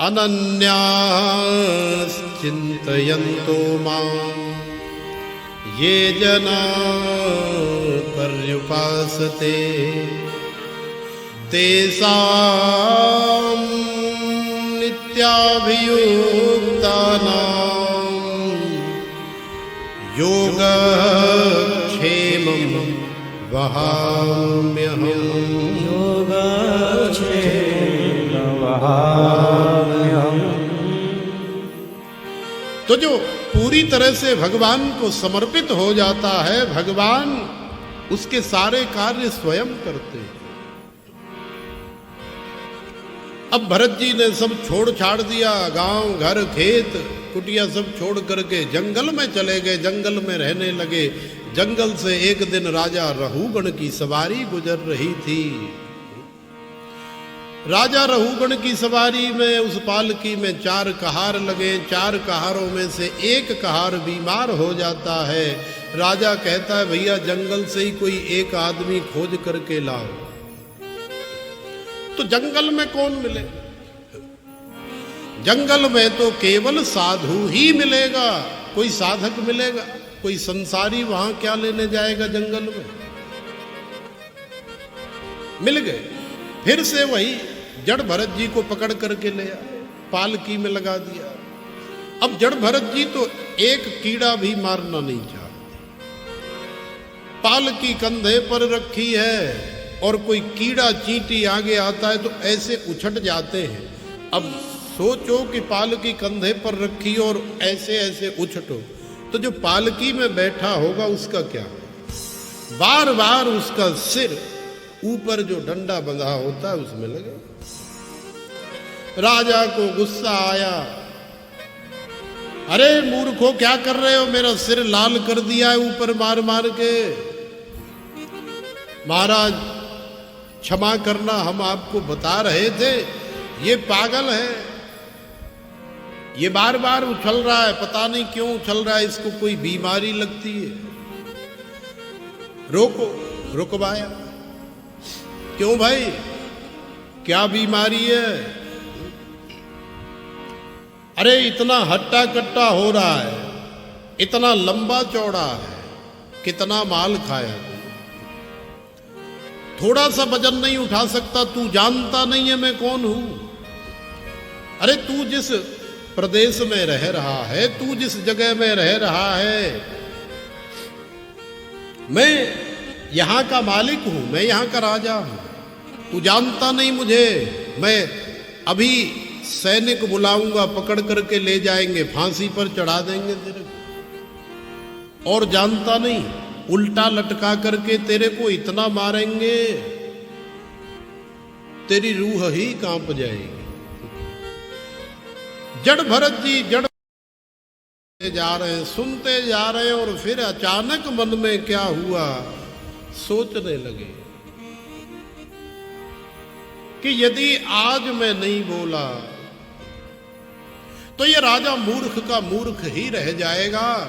अनन्याश्चिन्तयन्तो मां ये जना पर्युपासते तेषां नित्याभियुक्तानां योगक्षेमं वहाम्यहम्। तो जो पूरी तरह से भगवान को समर्पित हो जाता है, भगवान उसके सारे कार्य स्वयं करते हैं। अब भरत जी ने सब छोड़ छाड़ दिया, गांव घर खेत कुटिया सब छोड़ करके जंगल में चले गए, जंगल में रहने लगे। जंगल से एक दिन राजा रहूगण की सवारी गुजर रही थी। राजा रहूगण की सवारी में उस पालकी में 4 कहार लगे। 4 कहारों में से एक कहार बीमार हो जाता है। राजा कहता है भैया जंगल से ही कोई एक आदमी खोज करके लाओ। तो जंगल में कौन मिले? जंगल में तो केवल साधु ही मिलेगा, कोई साधक मिलेगा? कोई संसारी वहां क्या लेने जाएगा जंगल में? मिल गए। फिर से वही जड़ भरत जी को पकड़ करके ले आए, पालकी में लगा दिया। अब जड़ भरत जी तो एक कीड़ा भी मारना नहीं चाहते। पालकी कंधे पर रखी है और कोई कीड़ा चींटी आगे आता है तो ऐसे उछट जाते हैं। अब सोचो कि पालकी कंधे पर रखी और ऐसे ऐसे उछटो, तो जो पालकी में बैठा होगा उसका क्या? बार बार उसका सिर ऊपर जो डंडा बंधा होता है उसमें लगे। राजा को गुस्सा आया, अरे मूर्खों क्या कर रहे हो, मेरा सिर लाल कर दिया है ऊपर मार मार के। महाराज क्षमा करना, हम आपको बता रहे थे ये पागल है, ये बार बार उछल रहा है, पता नहीं क्यों उछल रहा है, इसको कोई बीमारी लगती है, रोको। रुकवाया, क्यों भाई क्या बीमारी है? अरे इतना हट्टा कट्टा हो रहा है, इतना लंबा चौड़ा है, कितना माल खाया, थोड़ा सा वजन नहीं उठा सकता, तू जानता नहीं है मैं कौन हूं? अरे तू जिस प्रदेश में रह रहा है, तू जिस जगह में रह रहा है, मैं यहां का मालिक हूं, मैं यहां का राजा हूं, तू जानता नहीं मुझे? मैं अभी सैनिक बुलाऊंगा, पकड़ करके ले जाएंगे, फांसी पर चढ़ा देंगे तेरे को। और जानता नहीं, उल्टा लटका करके तेरे को इतना मारेंगे तेरी रूह ही कांप जाएगी। जड़ भरत जी जड़ जा रहे हैं, सुनते जा रहे हैं, और फिर अचानक मन में क्या हुआ, सोचने लगे कि यदि आज मैं नहीं बोला तो ये राजा मूर्ख का मूर्ख ही रह जाएगा,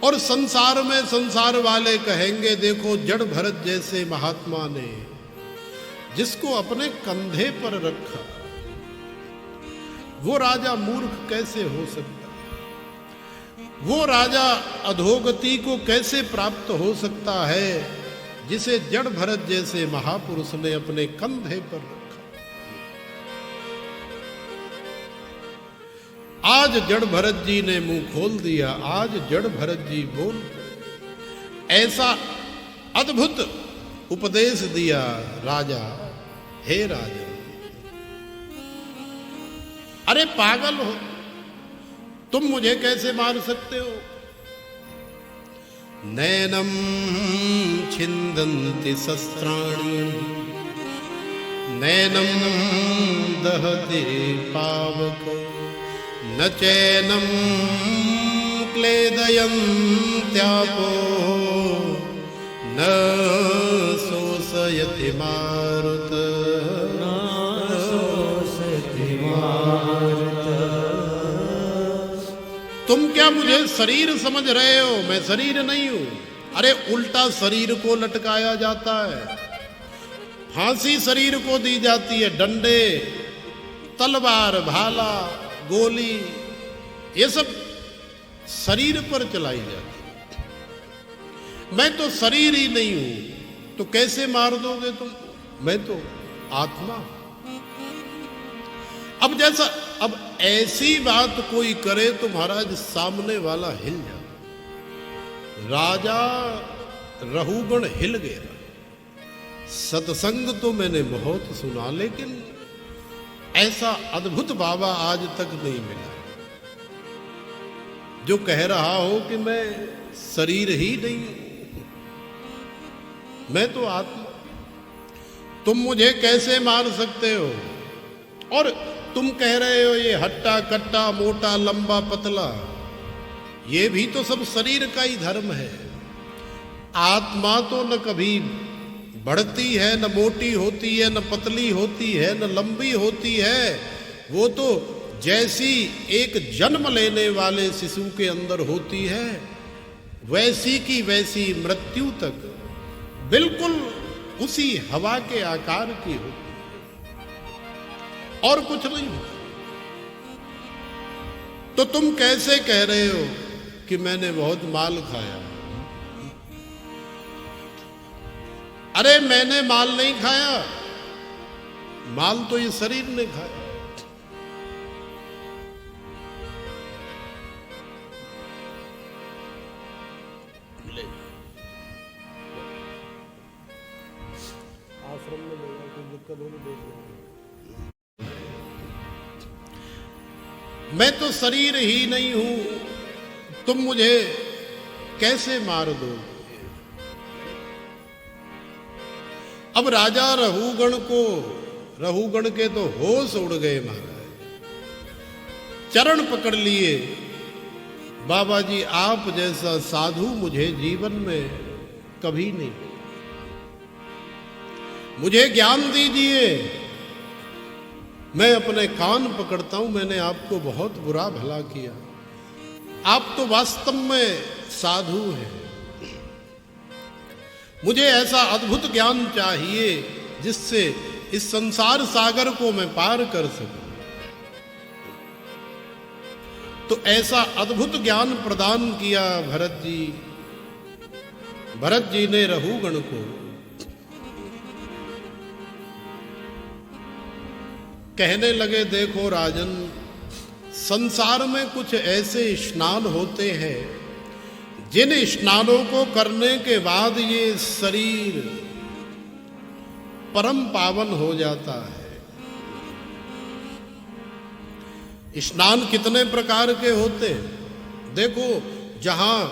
और संसार में संसार वाले कहेंगे देखो जड़ भरत जैसे महात्मा ने जिसको अपने कंधे पर रखा, वो राजा मूर्ख कैसे हो सकता? वो राजा अधोगति को कैसे प्राप्त हो सकता है जिसे जड़ भरत जैसे महापुरुष ने अपने कंधे पर रखा? आज जड़ भरत जी ने मुंह खोल दिया, आज जड़ भरत जी बोल ऐसा अद्भुत उपदेश दिया राजा, हे राजा, अरे पागल हो तुम, मुझे कैसे मार सकते हो? नैनम छिन्दन्ति शस्त्राणि नैनम दहति पावक न चैनम क्लेदयन्त्यापो न शोषयति मारुत। तुम क्या मुझे शरीर समझ रहे हो? मैं शरीर नहीं हूं। अरे उल्टा शरीर को लटकाया जाता है, फांसी शरीर को दी जाती है, डंडे तलवार, भाला, गोली, ये सब शरीर पर चलाई जाती। मैं तो शरीर ही नहीं हूं, तो कैसे मार दोगे तुम? मैं तो आत्मा। अब ऐसी बात कोई करे तो महाराज सामने वाला हिल जाता। राजा रहुगण हिल गया। सत्संग तो मैंने बहुत सुना, लेकिन ऐसा अद्भुत बाबा आज तक नहीं मिला जो कह रहा हो कि मैं शरीर ही नहीं हूं, मैं तो आत्मा। तुम मुझे कैसे मार सकते हो? और तुम कह रहे हो ये हट्टा कट्टा, मोटा लंबा पतला, ये भी तो सब शरीर का ही धर्म है। आत्मा तो न कभी बढ़ती है, न मोटी होती है, न पतली होती है, न लंबी होती है। वो तो जैसी एक जन्म लेने वाले शिशु के अंदर होती है, वैसी की वैसी मृत्यु तक बिल्कुल उसी हवा के आकार की होती है, और कुछ नहीं होता। तो तुम कैसे कह रहे हो कि मैंने बहुत माल खाया? अरे मैंने माल नहीं खाया, माल तो ये शरीर ने खाया। आश्रम में लेगा, कोई दिक्कत हो नहीं। मैं तो शरीर ही नहीं हूं, तुम मुझे कैसे मार दो? अब राजा रहुगण के तो होश उड़ गए महाराज। चरण पकड़ लिए, बाबा जी आप जैसा साधु मुझे जीवन में कभी नहीं, मुझे ज्ञान दीजिए। मैं अपने कान पकड़ता हूं, मैंने आपको बहुत बुरा भला किया। आप तो वास्तव में साधु हैं। मुझे ऐसा अद्भुत ज्ञान चाहिए जिससे इस संसार सागर को मैं पार कर सकूं। तो ऐसा अद्भुत ज्ञान प्रदान किया भरत जी। भरत जी ने रहुगण को कहने लगे, देखो राजन, संसार में कुछ ऐसे स्नान होते हैं जिन स्नानों को करने के बाद ये शरीर परम पावन हो जाता है। स्नान कितने प्रकार के होते हैं? देखो, जहां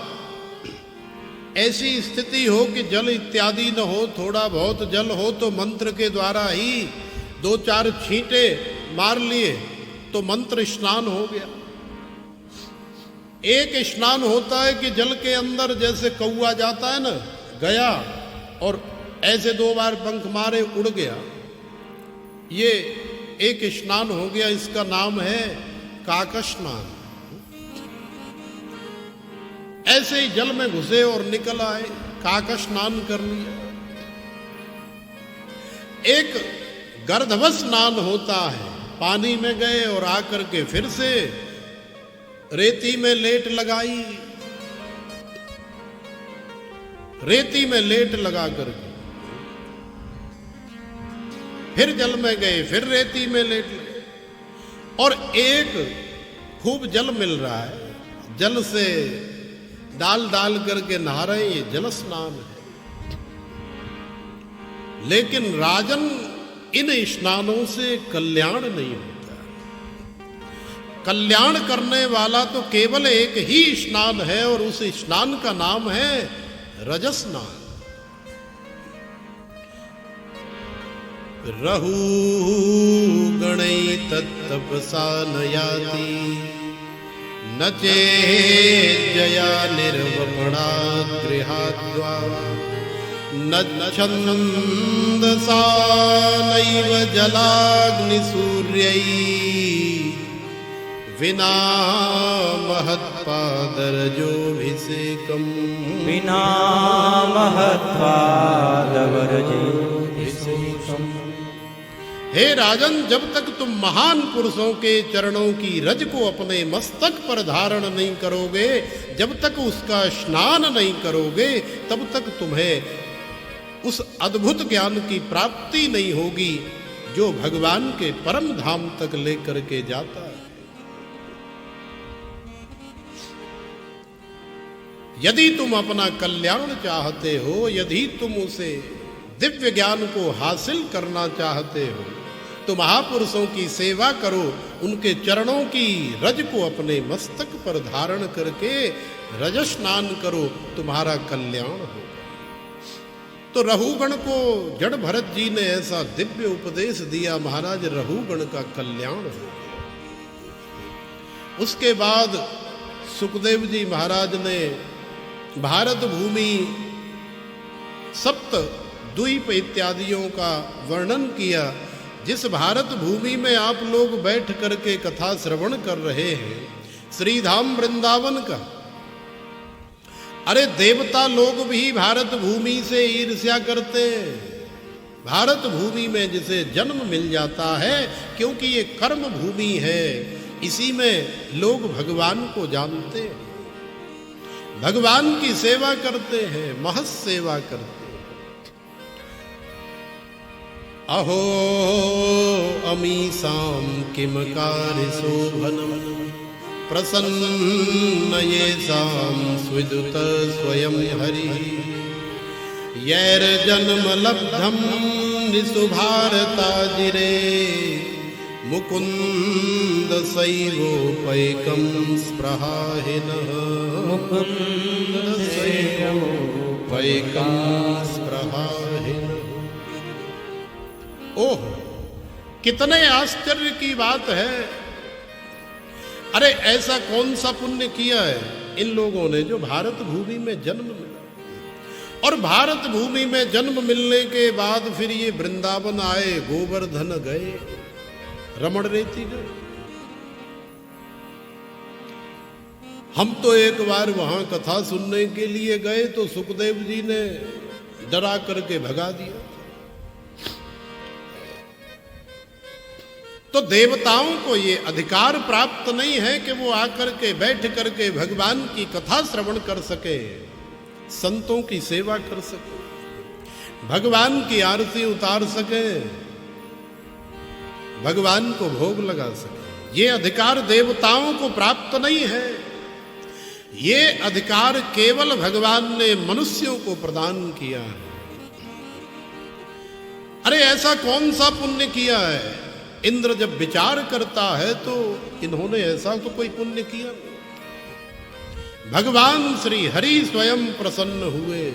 ऐसी स्थिति हो कि जल इत्यादि न हो, थोड़ा बहुत जल हो, तो मंत्र के द्वारा ही 2-4 छींटे मार लिए तो मंत्र स्नान हो गया। एक स्नान होता है कि जल के अंदर जैसे कौआ जाता है ना, गया और ऐसे 2 बार पंख मारे उड़ गया, ये एक स्नान हो गया। इसका नाम है काक स्नान। ऐसे ही जल में घुसे और निकल आए, काक स्नान कर लिया। एक गर्दभ स्नान होता है, पानी में गए और आकर के फिर से रेती में लेट लगाई, रेती में लेट लगा करके फिर जल में गए, फिर रेती में लेट लगे। और एक खूब जल मिल रहा है, जल से डाल करके नहा रहे, ये जल स्नान है। लेकिन राजन, इन स्नानों से कल्याण नहीं होता। कल्याण करने वाला तो केवल एक ही स्नान है, और उस स्नान का नाम है रजस्नान। रहु गणै तत्तपसा न याति, न चेज्जया निर्वपणा गृहाद्वा, न छन्दसा नैव जलाग्निसूर्यै, विना महत्पादरजोऽभिषेकम्, विना महत्पादरजोऽभिषेकम्। हे राजन, जब तक तुम महान पुरुषों के चरणों की रज को अपने मस्तक पर धारण नहीं करोगे, जब तक उसका स्नान नहीं करोगे, तब तक तुम्हें उस अद्भुत ज्ञान की प्राप्ति नहीं होगी जो भगवान के परम धाम तक लेकर के जाता है। यदि तुम अपना कल्याण चाहते हो, यदि तुम उसे दिव्य ज्ञान को हासिल करना चाहते हो, तो महापुरुषों की सेवा करो, उनके चरणों की रज को अपने मस्तक पर धारण करके रज स्नान करो, तुम्हारा कल्याण होगा। तो रहुगण को जड़ भरत जी ने ऐसा दिव्य उपदेश दिया, महाराज रहुगण का कल्याण हो गया। उसके बाद सुखदेव जी महाराज ने भारत भूमि, सप्त द्वीप इत्यादियों का वर्णन किया। जिस भारत भूमि में आप लोग बैठ करके कथा श्रवण कर रहे हैं, श्रीधाम वृंदावन का, अरे देवता लोग भी भारत भूमि से ईर्ष्या करते हैं। भारत भूमि में जिसे जन्म मिल जाता है, क्योंकि ये कर्म भूमि है, इसी में लोग भगवान को जानते हैं, भगवान की सेवा करते हैं, महत् सेवा करते हैं। अहो अमीसां किम कार्य शोभनम प्रसन्न येषां स्विदुत स्वयं हरि यैर्जन्म लब्धं निसुभारताजिरे मुकुंद सैवोपैकं स्पृहाहिनः मुकुंद सैवोपैकं स्पृहाहिनः। ओह, कितने आश्चर्य की बात है। अरे ऐसा कौन सा पुण्य किया है इन लोगों ने जो भारत भूमि में जन्म मिला, और भारत भूमि में जन्म मिलने के बाद फिर ये वृंदावन आए, गोवर्धन गए, रमण रेती गए। हम तो एक बार वहां कथा सुनने के लिए गए तो सुखदेव जी ने डरा करके भगा दिया। तो देवताओं को ये अधिकार प्राप्त नहीं है कि वो आकर के बैठ करके भगवान की कथा श्रवण कर सके, संतों की सेवा कर सके, भगवान की आरती उतार सके, भगवान को भोग लगा सके। ये अधिकार देवताओं को प्राप्त नहीं है। ये अधिकार केवल भगवान ने मनुष्यों को प्रदान किया है। अरे ऐसा कौन सा पुण्य किया है? इंद्र जब विचार करता है तो इन्होंने ऐसा तो कोई पुण्य किया नहीं। भगवान श्री हरि स्वयं प्रसन्न हुए।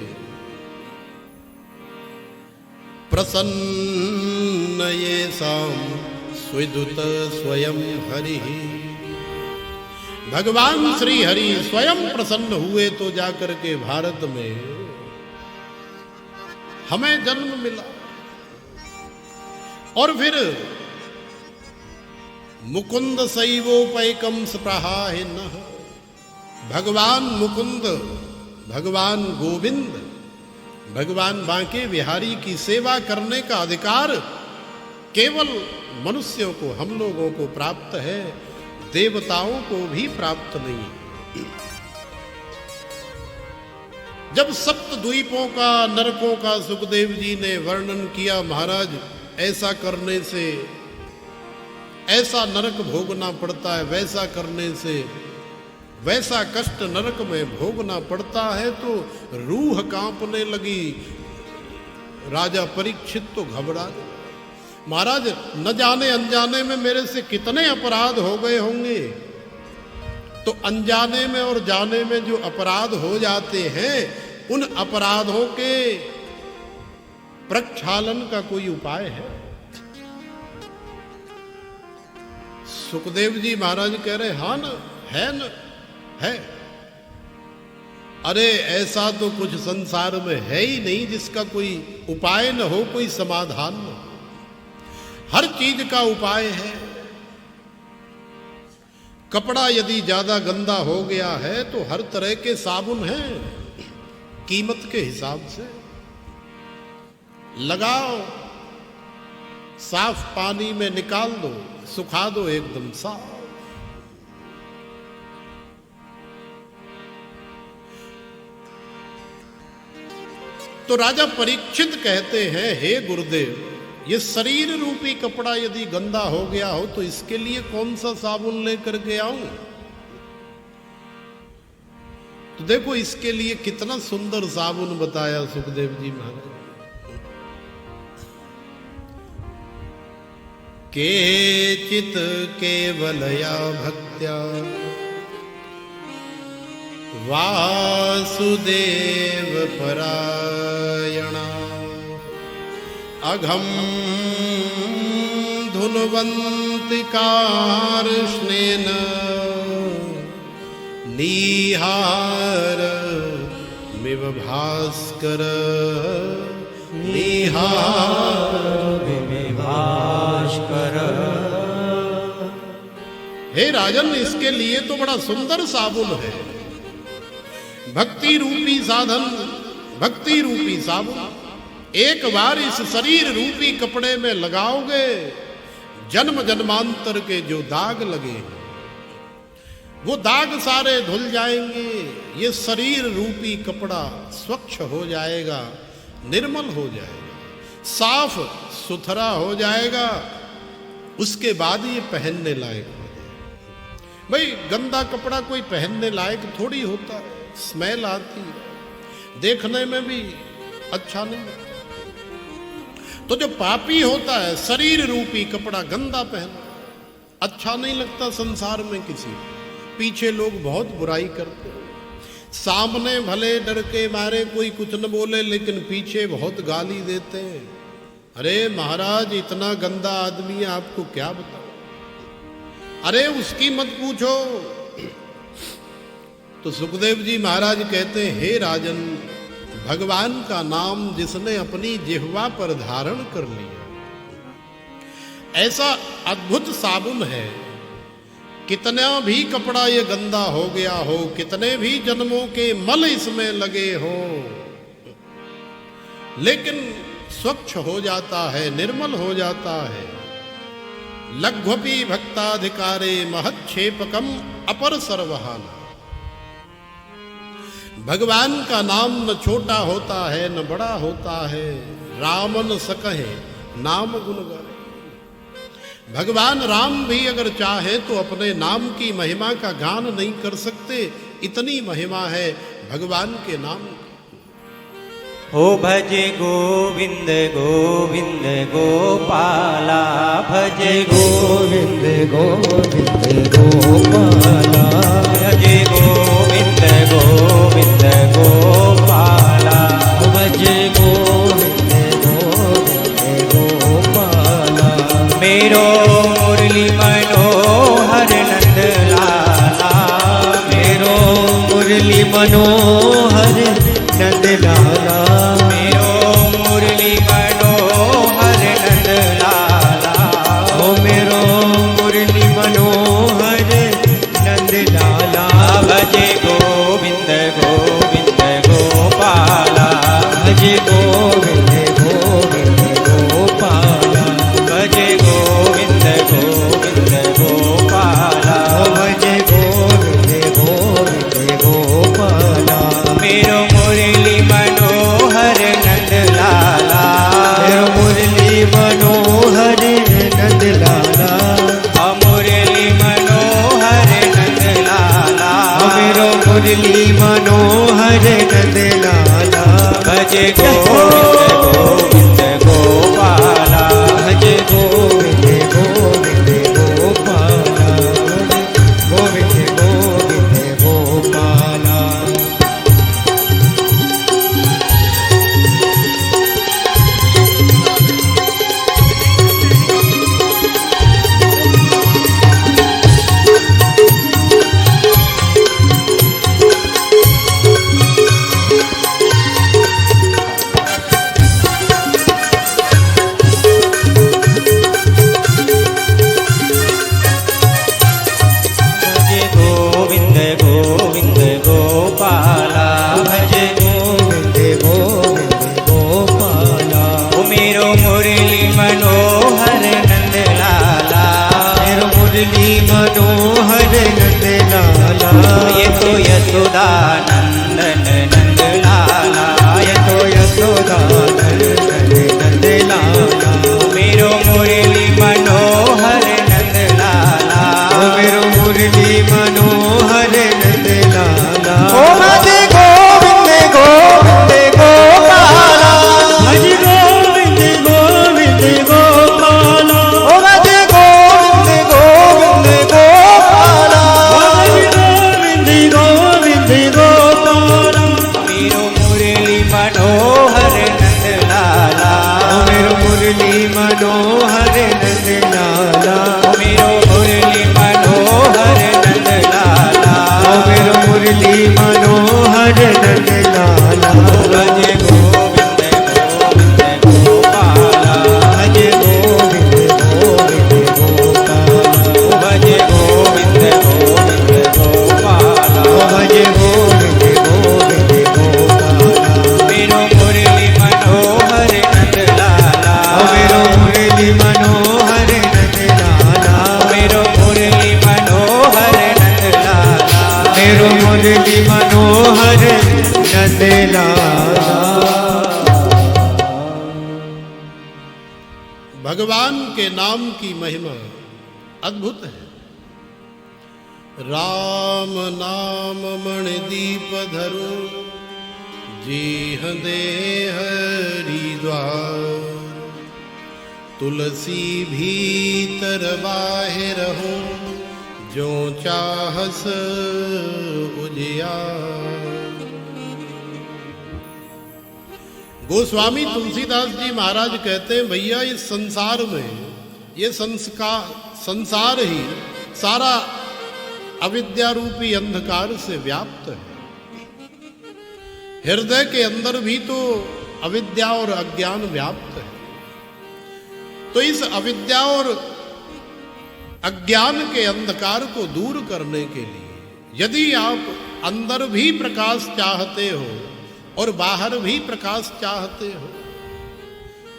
प्रसन्न येषां स्विदुत स्वयं हरि। भगवान श्री हरि स्वयं प्रसन्न हुए तो जाकर के भारत में हमें जन्म मिला। और फिर मुकुंद सैवोपैकम स्पृहाहिनः। भगवान मुकुंद, भगवान गोविंद, भगवान बांके बिहारी की सेवा करने का अधिकार केवल मनुष्यों को, हम लोगों को प्राप्त है, देवताओं को भी प्राप्त नहीं है। जब सप्त द्वीपों का, नरकों का सुखदेव जी ने वर्णन किया, महाराज ऐसा करने से ऐसा नरक भोगना पड़ता है, वैसा करने से वैसा कष्ट नरक में भोगना पड़ता है, तो रूह कांपने लगी। राजा परीक्षित तो घबरा गए। महाराज न जाने अनजाने में मेरे से कितने अपराध हो गए होंगे। तो अनजाने में और जाने में जो अपराध हो जाते हैं, उन अपराधों के प्रक्षालन का कोई उपाय है? सुखदेव जी महाराज कह रहे, हाँ न, है न, है। अरे ऐसा तो कुछ संसार में है ही नहीं जिसका कोई उपाय न हो, कोई समाधान न हो। हर चीज का उपाय है। कपड़ा यदि ज्यादा गंदा हो गया है तो हर तरह के साबुन हैं, कीमत के हिसाब से लगाओ। साफ पानी में निकाल दो, सुखा दो एकदम साफ। तो राजा परीक्षित कहते हैं, हे गुरुदेव, ये शरीर रूपी कपड़ा यदि गंदा हो गया हो तो इसके लिए कौन सा साबुन लेकर के आऊं? तो देखो इसके लिए कितना सुंदर साबुन बताया सुखदेव जी महाराज। केचित केवलया भक्त्या वासुदेव परायणा अघम धुन्वन्ति कार्ष्णेन निहार मिव भास्कर निहार मिव भास्कर। हे राजन, इसके लिए तो बड़ा सुंदर साबुन है, भक्ति रूपी साधन, भक्ति रूपी साबुन। एक बार इस शरीर रूपी कपड़े में लगाओगे, जन्म जन्मांतर के जो दाग लगे हैं वो दाग सारे धुल जाएंगे। ये शरीर रूपी कपड़ा स्वच्छ हो जाएगा, निर्मल हो जाएगा, साफ सुथरा हो जाएगा। उसके बाद ये पहनने लायक हो जाएगा। भाई गंदा कपड़ा कोई पहनने लायक थोड़ी होता है, स्मेल आती है, देखने में भी अच्छा नहीं लगता। तो जो पापी होता है, शरीर रूपी कपड़ा गंदा पहना, अच्छा नहीं लगता संसार में किसी को। पीछे लोग बहुत बुराई करते हैं, सामने भले डर के मारे कोई कुछ न बोले, लेकिन पीछे बहुत गाली देते हैं। अरे महाराज, इतना गंदा आदमी है, आपको क्या बताऊं? अरे उसकी मत पूछो। तो सुखदेव जी महाराज कहते हैं, हे राजन, भगवान का नाम जिसने अपनी जिह्वा पर धारण कर लिया, ऐसा अद्भुत साबुन है। कितना भी कपड़ा ये गंदा हो गया हो, कितने भी जन्मों के मल इसमें लगे हो, लेकिन स्वच्छ हो जाता है, निर्मल हो जाता है। लघ्वपि भक्ताधिकारे महच्छेपकम अपर सर्वहाना। भगवान का नाम न छोटा होता है न बड़ा होता है। रामन सकहे नाम गुण गाए। भगवान राम भी अगर चाहे तो अपने नाम की महिमा का गान नहीं कर सकते, इतनी महिमा है भगवान के नाम की। ओ भजे गोविंद गोविंद गोपाला, भजे गोविंद गोविंद गोपाला, भजे गोविंद गोविंद गोपाला, भजे गोविंद गोविंद गोपाला। मेरो मुरली मनोहर नंद लाला, मेरो मुरली मनोहर नंद लाला, मेरो मुरली मनोहर नंद लाला, ओ मेरो मुरली मनोहर नंद लाला। भजे गोविंद गोविंद गोपाला, भजे गोविंद गोविंद गोपाला, भजे गोविंद गोविंद गोपाला, भजे गोविंद गोविंद गोपाला। मेरो मुरली मनोहर नंद लाला, मेरो मुरली मनोहर नंद लाला, मुरली मनोहर नंद लाला, मेरो मुरली मनोहर नंद लाला। भजे गोविंद गोविंद गोपाला, भजे गोविंद गोविंद गोपाला, गोविंद गोविंद गोपाला। मुरली मनोहर नंद लाला, ये तो यशोदा नंदन नंद लाला, ये तो यशोदा नंदन नंद लाला। मेरो मुरली मनोहर नंद लाला, मेरो मुरली मनोहर नंद लाला। ओ भजे गोविंद गोविंद गोपाला, भज गोविंद गोविंद गोपाला, ओ भजे गोविंद गोविंद गोपाला, भज गोविंद गोविंद गोपाला। मेरो मुरली मनोहर नंद लाला, मेरो मुरली मनोहर नंद लाला, मेरो मुरली मनोहर नंद लाला, मेरो मुरली मनोहर नंद लाला। भज गोविंद गोविंद गोपाला, भज गोविंद गोविंद गोपाला, भज गोविंद गोविंद गोपाला, भज गोविंद गोविंद गोपाला। मेरो मुरली मनोहर नंद लाला, मेरो मुरली मनोहर नंद लाला, मेरो मुरली मनोहर नंद लाला, मेरो मुरली मनोहर नंद लाला। भगवान के नाम की महिमा अद्भुत है। राम नाम मणिदीप धरो, जी देह हरिद्वार। तुलसी भीतर बाहिर हो, जो चाहस उजियार। गोस्वामी तुलसीदास जी महाराज कहते हैं, भैया इस संसार में ये संसार ही सारा अविद्या रूपी अंधकार से व्याप्त है। हृदय के अंदर भी तो अविद्या और अज्ञान व्याप्त है। तो इस अविद्या और अज्ञान के अंधकार को दूर करने के लिए यदि आप अंदर भी प्रकाश चाहते हो और बाहर भी प्रकाश चाहते हो,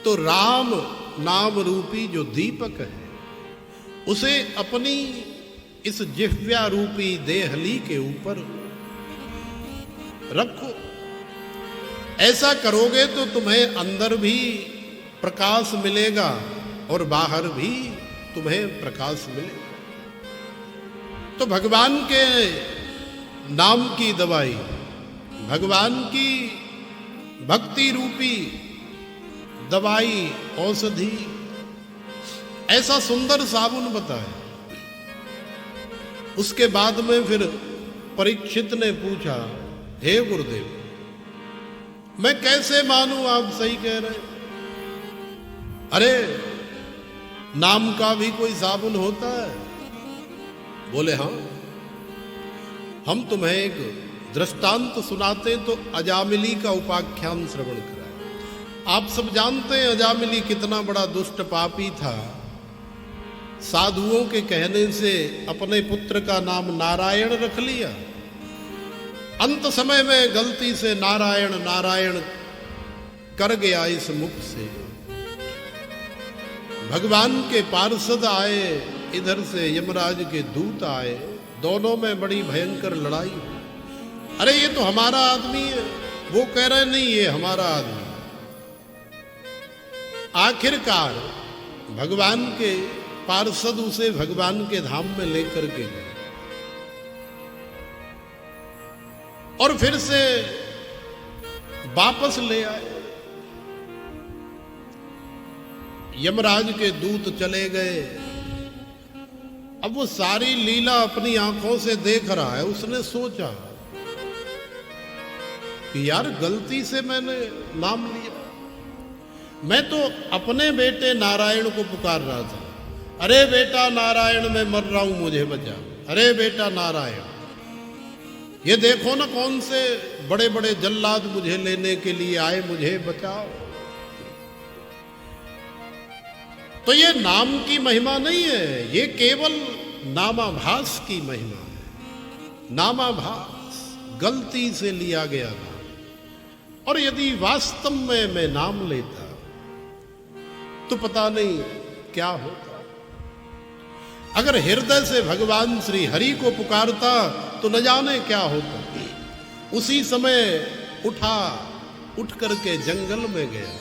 तो राम नाम रूपी जो दीपक है उसे अपनी इस जिह्वा रूपी देहली के ऊपर रखो। ऐसा करोगे तो तुम्हें अंदर भी प्रकाश मिलेगा और बाहर भी तुम्हें प्रकाश मिलेगा। तो भगवान के नाम की दवाई, भगवान की भक्ति रूपी दवाई, औषधि, ऐसा सुंदर साबुन बताया। उसके बाद में फिर परीक्षित ने पूछा, हे गुरुदेव, मैं कैसे मानूं आप सही कह रहे हैं? अरे नाम का भी कोई साबुन होता है? बोले हाँ। हम तुम्हें एक दृष्टांत सुनाते तो अजामिली का उपाख्यान श्रवण कराए। आप सब जानते हैं अजामिली कितना बड़ा दुष्ट पापी था। साधुओं के कहने से अपने पुत्र का नाम नारायण रख लिया। अंत समय में गलती से नारायण नारायण कर गया इस मुख से। भगवान के पार्षद आए, इधर से यमराज के दूत आए, दोनों में बड़ी भयंकर लड़ाई। अरे ये तो हमारा आदमी है, वो कह रहे नहीं ये हमारा आदमी। आखिरकार भगवान के पार्षद उसे भगवान के धाम में लेकर के गए और फिर से वापस ले आए। यमराज के दूत चले गए। अब वो सारी लीला अपनी आंखों से देख रहा है। उसने सोचा कि यार गलती से मैंने नाम लिया। मैं तो अपने बेटे नारायण को पुकार रहा था, अरे बेटा नारायण मैं मर रहा हूं मुझे बचा, अरे बेटा नारायण। ये देखो ना कौन से बड़े बड़े जल्लाद मुझे लेने के लिए आए, मुझे बचाओ। तो ये नाम की महिमा नहीं है, ये केवल नामाभास की महिमा है। नामाभास गलती से लिया गया नाम। और यदि वास्तव में मैं नाम लेता तो पता नहीं क्या होता। अगर हृदय से भगवान श्री हरि को पुकारता तो न जाने क्या होता। उसी समय उठ करके जंगल में गया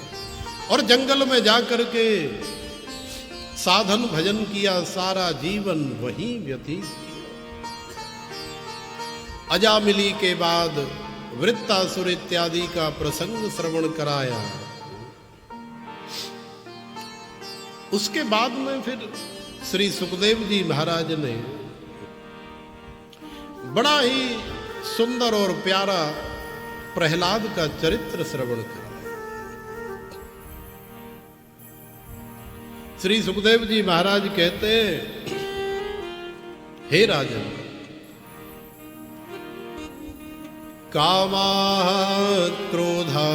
और जंगल में जा करके साधन भजन किया, सारा जीवन वहीं व्यतीत किया। अजामिली के बाद वृत्तासुर इत्यादि का प्रसंग श्रवण कराया। उसके बाद में फिर श्री सुखदेव जी महाराज ने बड़ा ही सुंदर और प्यारा प्रहलाद का चरित्र श्रवण कराया। श्री सुखदेव जी महाराज कहते हैं, हे राजन, कामा क्रोधा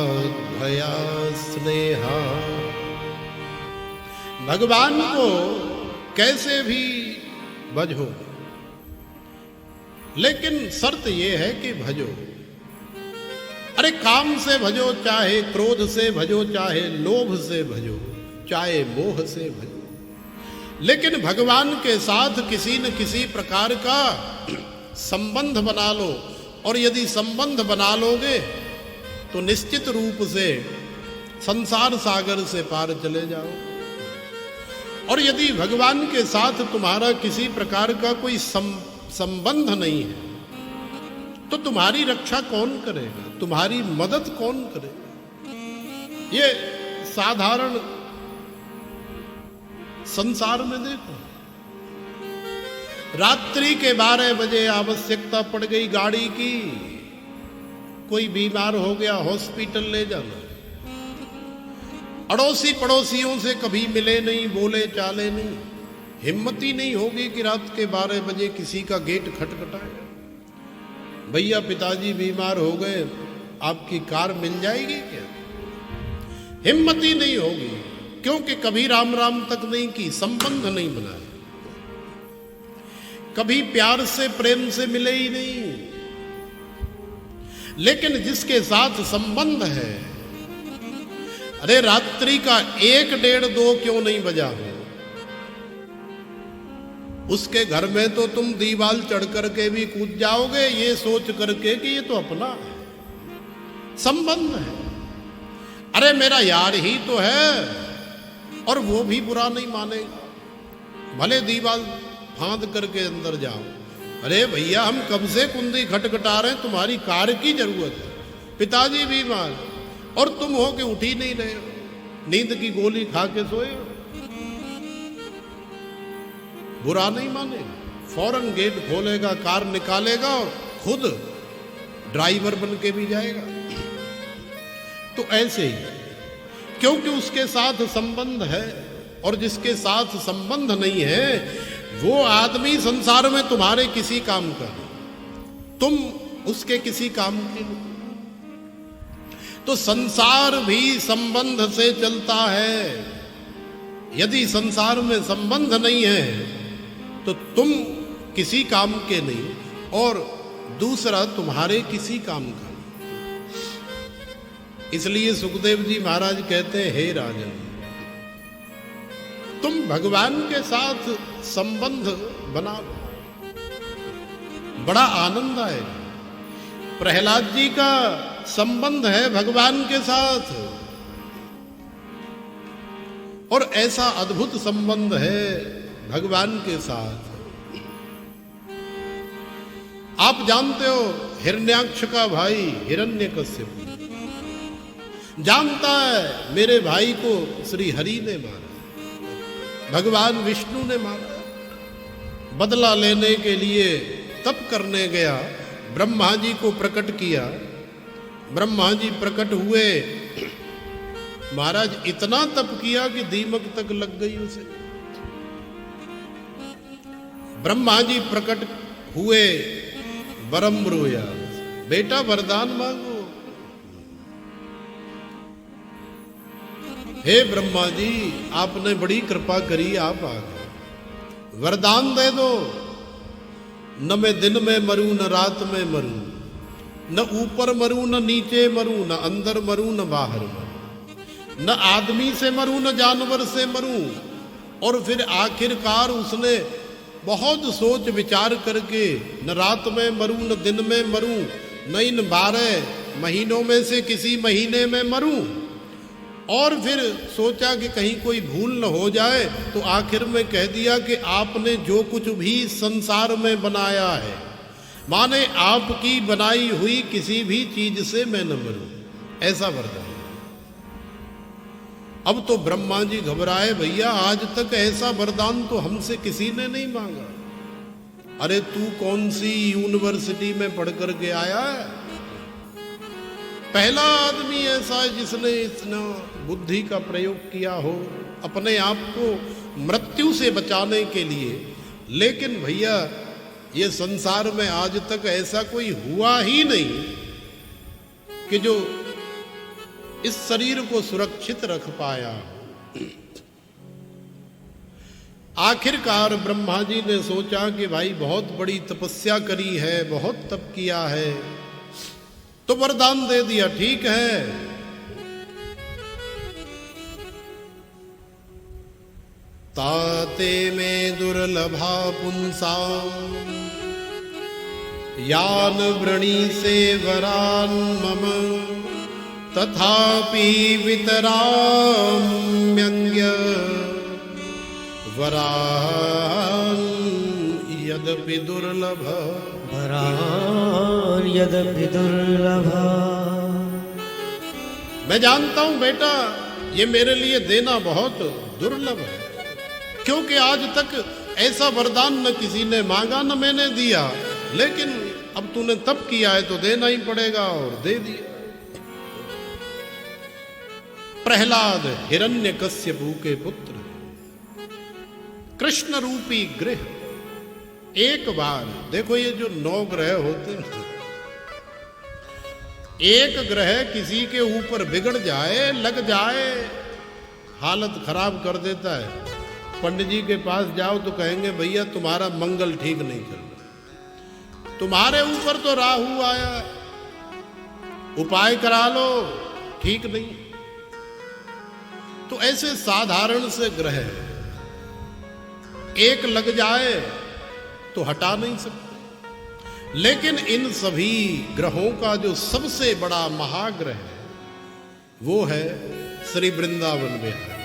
भया स्नेहा, भगवान को कैसे भी भजो, लेकिन शर्त यह है कि भजो। अरे काम से भजो, चाहे क्रोध से भजो, चाहे लोभ से भजो, चाहे मोह से भजो, लेकिन भगवान के साथ किसी न किसी प्रकार का संबंध बना लो। और यदि संबंध बना लोगे तो निश्चित रूप से संसार सागर से पार चले जाओ। और यदि भगवान के साथ तुम्हारा किसी प्रकार का कोई संबंध नहीं है तो तुम्हारी रक्षा कौन करेगा, तुम्हारी मदद कौन करेगा? ये साधारण संसार में देखो, रात्रि के 12 बजे आवश्यकता पड़ गई गाड़ी की, कोई बीमार हो गया, हॉस्पिटल ले जाना, अड़ोसी पड़ोसियों से कभी मिले नहीं, बोले चाले नहीं, हिम्मत ही नहीं होगी कि रात के 12 बजे किसी का गेट खटखटाए। भैया पिताजी बीमार हो गए, आपकी कार मिल जाएगी क्या? हिम्मत ही नहीं होगी, क्योंकि कभी राम राम तक नहीं की, संबंध नहीं बनाया, कभी प्यार से प्रेम से मिले ही नहीं। लेकिन जिसके साथ संबंध है, अरे रात्रि का 1, 1:30, 2 क्यों नहीं बजा हो, उसके घर में तो तुम दीवाल चढ़ करके भी कूद जाओगे, ये सोच करके कि ये तो अपना है, संबंध है। अरे मेरा यार ही तो है, और वो भी बुरा नहीं मानेगा, भले दीवाल फांद करके अंदर जाओ। अरे भैया हम कब से कुंडी खटखटा रहे हैं, तुम्हारी कार की जरूरत है, पिताजी बीमार और तुम हो के उठ ही नहीं रहे हो, नींद की गोली खा के सोए हो, बुरा नहीं मानेगा, फौरन गेट खोलेगा, कार निकालेगा और खुद ड्राइवर बन के भी जाएगा। तो ऐसे ही, क्योंकि उसके साथ संबंध है, और जिसके साथ संबंध नहीं है वो आदमी संसार में तुम्हारे किसी काम का, तुम उसके किसी काम के नहीं। तो संसार भी संबंध से चलता है। यदि संसार में संबंध नहीं है तो तुम किसी काम के नहीं, और दूसरा तुम्हारे किसी काम का नहीं। इसलिए सुखदेव जी महाराज कहते हैं, हे राजन, तुम भगवान के साथ संबंध बना लो, बड़ा आनंद आएगा। प्रहलाद जी का संबंध है भगवान के साथ, और ऐसा अद्भुत संबंध है भगवान के साथ। आप जानते हो हिरण्याक्ष का भाई हिरण्यकश्यप जानता है मेरे भाई को श्री हरि ने मारा, भगवान विष्णु ने मारा। बदला लेने के लिए तप करने गया, ब्रह्मा जी को प्रकट किया, ब्रह्मा जी प्रकट हुए, महाराज इतना तप किया कि दीमक तक लग गई उसे। ब्रह्मा जी प्रकट हुए, वरम रोया, बेटा वरदान मांगो। हे ब्रह्मा जी, आपने बड़ी कृपा करी, आप आ गए, वरदान दे दो। न मैं दिन में मरूं न रात में मरूं, न ऊपर मरूं न नीचे मरूं, न अंदर मरूं न बाहर मरूं, न आदमी से मरूं न जानवर से मरूं। और फिर आखिरकार उसने बहुत सोच विचार करके न रात में मरूं न दिन में मरूं न इन 12 महीनों में से किसी महीने में मरूं, और फिर सोचा कि कहीं कोई भूल न हो जाए, तो आखिर में कह दिया कि आपने जो कुछ भी संसार में बनाया है, माने आपकी बनाई हुई किसी भी चीज से मैं न मरूं, ऐसा वरदान। अब तो ब्रह्मा जी घबराए, भैया आज तक ऐसा वरदान तो हमसे किसी ने नहीं मांगा। अरे तू कौन सी यूनिवर्सिटी में पढ़ कर के आया है? पहला आदमी ऐसा है जिसने इतना बुद्धि का प्रयोग किया हो अपने आप को मृत्यु से बचाने के लिए। लेकिन भैया ये संसार में आज तक ऐसा कोई हुआ ही नहीं कि जो इस शरीर को सुरक्षित रख पाया। आखिरकार ब्रह्मा जी ने सोचा कि भाई बहुत बड़ी तपस्या करी है, बहुत तप किया है, तो वरदान दे दिया, ठीक है। ताते में दुर्लभा पुंसाम यान वृणी से वरान मम तथापि वितराम्यंग्य वरान यद्यपि दुर्लभ वरान यद्यपि दुर्लभ। मैं जानता हूं बेटा ये मेरे लिए देना बहुत दुर्लभ है, क्योंकि आज तक ऐसा वरदान न किसी ने मांगा न मैंने दिया, लेकिन अब तूने तप किया है तो देना ही पड़ेगा, और दे दिया। प्रहलाद हिरण्यकश्यपु के पुत्र कृष्ण रूपी ग्रह, एक बार देखो ये जो 9 ग्रह होते हैं, एक ग्रह किसी के ऊपर बिगड़ जाए, लग जाए, हालत खराब कर देता है। पंडित जी के पास जाओ तो कहेंगे भैया तुम्हारा मंगल ठीक नहीं चल रहा, तुम्हारे ऊपर तो राहु आया, उपाय करा लो, ठीक नहीं। तो ऐसे साधारण से ग्रह एक लग जाए तो हटा नहीं सकते, लेकिन इन सभी ग्रहों का जो सबसे बड़ा महाग्रह है वो है श्री वृंदावन बिहारी,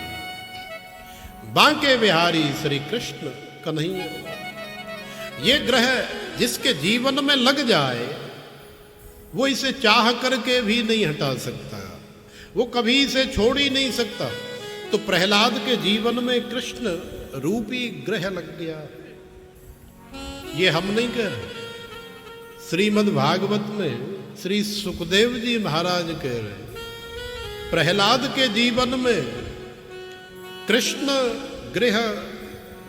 बांके बिहारी श्री कृष्ण कन्हैया। ये ग्रह जिसके जीवन में लग जाए वो इसे चाह करके भी नहीं हटा सकता, वो कभी इसे छोड़ ही नहीं सकता। तो प्रहलाद के जीवन में कृष्ण रूपी ग्रह लग गया। ये हम नहीं कह रहे, श्रीमद् भागवत में श्री सुखदेव जी महाराज कह रहे, प्रहलाद के जीवन में कृष्ण गृह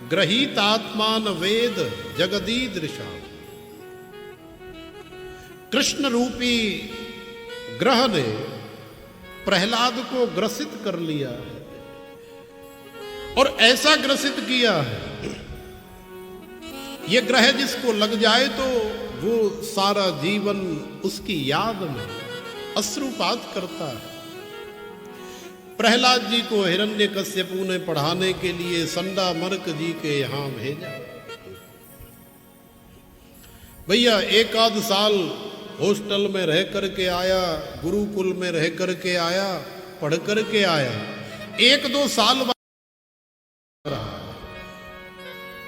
ग्रहीतात्मान वेद जगदीदृशा, कृष्ण रूपी ग्रह ने प्रहलाद को ग्रसित कर लिया है, और ऐसा ग्रसित किया है ये ग्रह जिसको लग जाए तो वो सारा जीवन उसकी याद में अश्रुपात करता है। प्रहलाद जी को हिरण्यकश्यपु ने पढ़ाने के लिए संडा मर्क जी के यहां भेजा। भैया एक आध साल हॉस्टल में रह करके आया, गुरुकुल में रह करके आया, पढ़ करके आया, 1-2 साल बाद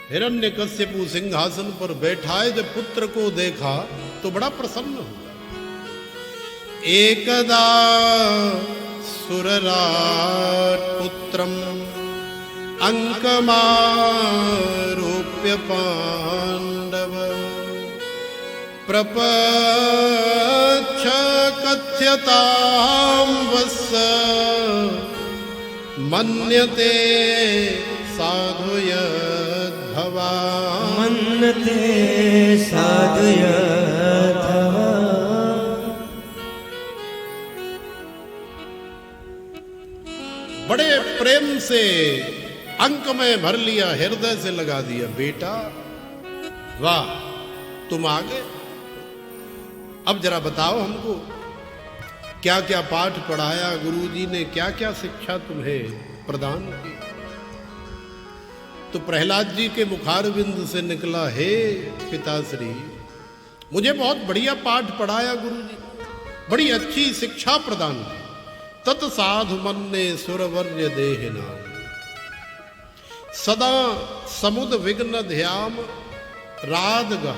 हिरण्यकश्यपु सिंहासन पर बैठा है, जब पुत्र को देखा तो बड़ा प्रसन्न हुआ। एकदा सुरराट पुत्रम अंकमारोप्य पांडव प्रपच्छ कथ्यतां वत्स मन्यते साधु यद्भवा, मन्यते साधु यद्भवा। बड़े प्रेम से अंक में भर लिया, हृदय से लगा दिया, बेटा वाह तुम आ गए, अब जरा बताओ हमको क्या क्या पाठ पढ़ाया गुरुजी ने, क्या क्या शिक्षा तुम्हें प्रदान की। तो प्रहलाद जी के मुखारविंद से निकला, हे पिताश्री, मुझे बहुत बढ़िया पाठ पढ़ाया गुरु जी, बड़ी अच्छी शिक्षा प्रदान की। तत् साधु मन्ने सुरवर्य देहिना सदा समुद विघ्न ध्याम राधगा।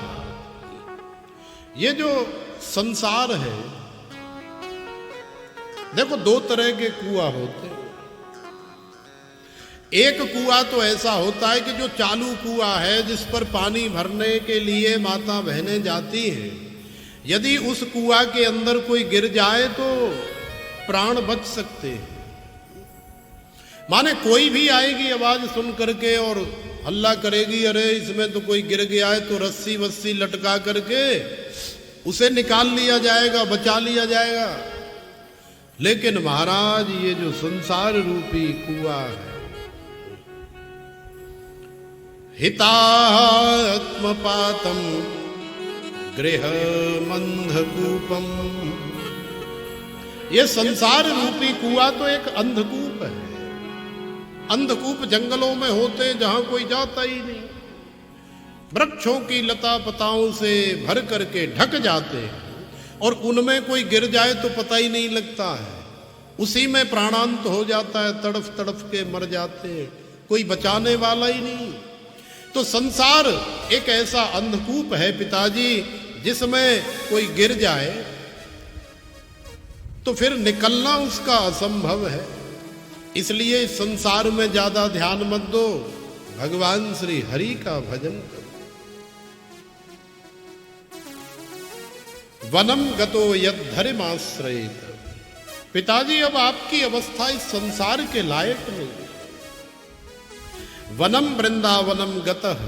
ये जो संसार है, देखो दो तरह के कुआं होते हैं। एक कुआं तो ऐसा होता है कि जो चालू कुआं है, जिस पर पानी भरने के लिए माता बहनें जाती हैं, यदि उस कुआं के अंदर कोई गिर जाए तो प्राण बच सकते हैं। माने कोई भी आएगी आवाज सुन करके और हल्ला करेगी, अरे इसमें तो कोई गिर गया है, तो रस्सी वस्सी लटका करके उसे निकाल लिया जाएगा, बचा लिया जाएगा। लेकिन महाराज ये जो संसार रूपी कुआं है, हितात्मपातम गृह मंधकूपम, ये संसार रूपी कुआं तो एक अंधकूप है। अंधकूप जंगलों में होते हैं जहां कोई जाता ही नहीं, वृक्षों की लता पताओं से भर करके ढक जाते हैं और उनमें कोई गिर जाए तो पता ही नहीं लगता है, उसी में प्राणांत हो जाता है, तड़फ तड़फ के मर जाते हैं, कोई बचाने वाला ही नहीं। तो संसार एक ऐसा अंधकूप है पिताजी, जिसमें कोई गिर जाए तो फिर निकलना उसका असंभव है। इसलिए संसार में ज्यादा ध्यान मत दो, भगवान श्री हरि का भजन करो। वनम गतो यद्धरिमाश्रयेत। पिताजी अब आपकी अवस्था इस संसार के लायक नहीं। वनम वृंदावनम गतः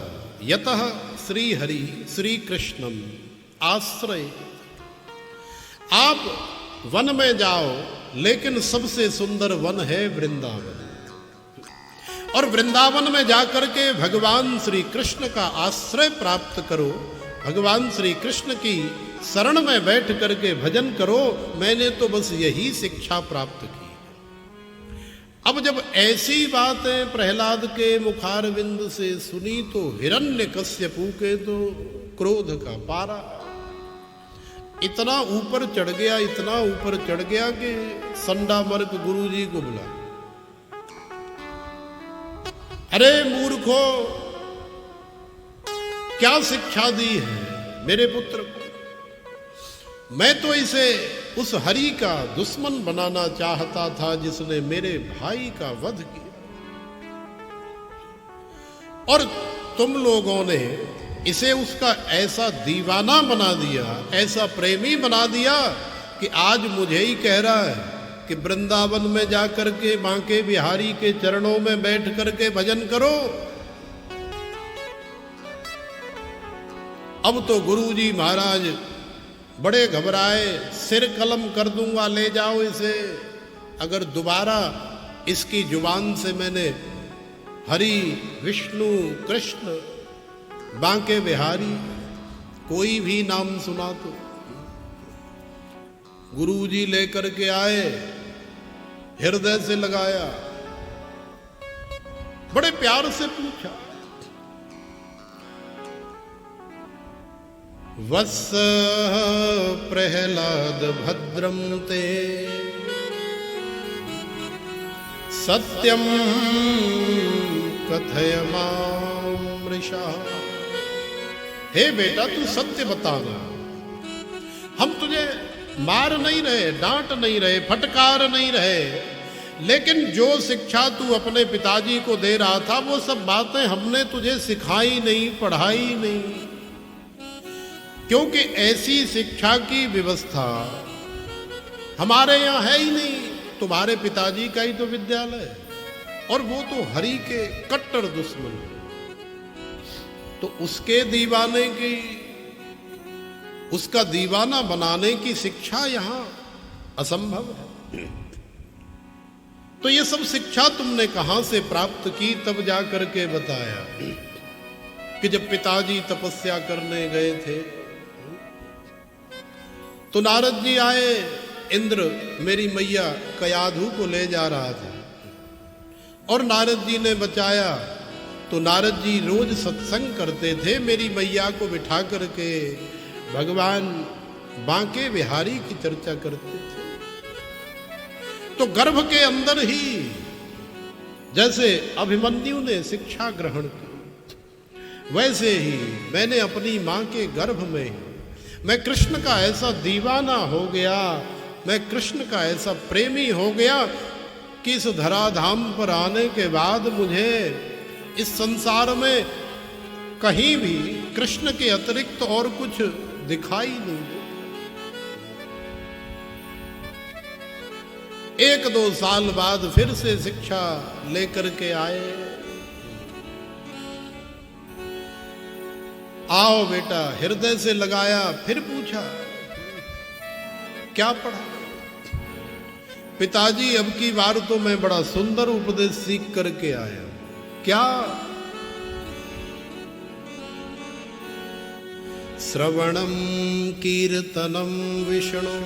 यतः श्री हरि श्री कृष्णम आश्रय। आप वन में जाओ, लेकिन सबसे सुंदर वन है वृंदावन, और वृंदावन में जाकर के भगवान श्री कृष्ण का आश्रय प्राप्त करो, भगवान श्री कृष्ण की शरण में बैठ करके भजन करो। मैंने तो बस यही शिक्षा प्राप्त की। अब जब ऐसी बातें प्रहलाद के मुखारविंद से सुनी तो हिरण्यकश्यपु के तो क्रोध का पारा इतना ऊपर चढ़ गया, इतना ऊपर चढ़ गया कि संडामर्क गुरु जी को बुला, अरे मूर्खो, क्या शिक्षा दी है मेरे पुत्र को? मैं तो इसे उस हरि का दुश्मन बनाना चाहता था जिसने मेरे भाई का वध किया, और तुम लोगों ने इसे उसका ऐसा दीवाना बना दिया, ऐसा प्रेमी बना दिया कि आज मुझे ही कह रहा है कि वृंदावन में जाकर के बांके बिहारी के चरणों में बैठ करके भजन करो। अब तो गुरु जी महाराज बड़े घबराए, सिर कलम कर दूंगा, ले जाओ इसे। अगर दोबारा इसकी जुबान से मैंने हरि विष्णु कृष्ण बांके बिहारी कोई भी नाम सुना तो। गुरु जी लेकर के आए, हृदय से लगाया, बड़े प्यार से पूछा, वत्स प्रहलाद भद्रम ते सत्यम कथय मामृषा। हे बेटा, तू सत्य बताना, हम तुझे मार नहीं रहे, डांट नहीं रहे, फटकार नहीं रहे, लेकिन जो शिक्षा तू अपने पिताजी को दे रहा था वो सब बातें हमने तुझे सिखाई नहीं, पढ़ाई नहीं, क्योंकि ऐसी शिक्षा की व्यवस्था हमारे यहाँ है ही नहीं। तुम्हारे पिताजी का ही तो विद्यालय है, और वो तो हरि के कट्टर दुश्मन है, तो उसके दीवाने की, उसका दीवाना बनाने की शिक्षा यहां असंभव है। तो ये सब शिक्षा तुमने कहां से प्राप्त की? तब जाकर के बताया कि जब पिताजी तपस्या करने गए थे तो नारद जी आए, इंद्र मेरी मैया कयाधु को ले जा रहा था, और नारद जी ने बचाया। तो नारद जी रोज सत्संग करते थे, मेरी मैया को बिठा करके भगवान बांके बिहारी की चर्चा करते थे। तो गर्भ के अंदर ही जैसे अभिमन्यु ने शिक्षा ग्रहण की, वैसे ही मैंने अपनी मां के गर्भ में मैं कृष्ण का ऐसा दीवाना हो गया, मैं कृष्ण का ऐसा प्रेमी हो गया कि इस धराधाम पर आने के बाद मुझे इस संसार में कहीं भी कृष्ण के अतिरिक्त और कुछ दिखाई नहीं दे। 1-2 साल बाद फिर से शिक्षा लेकर के आए। आओ बेटा, हृदय से लगाया, फिर पूछा क्या पढ़ा? पिताजी अब की बार तो मैं बड़ा सुंदर उपदेश सीख करके आया। क्या? श्रवणम कीर्तनम विष्णु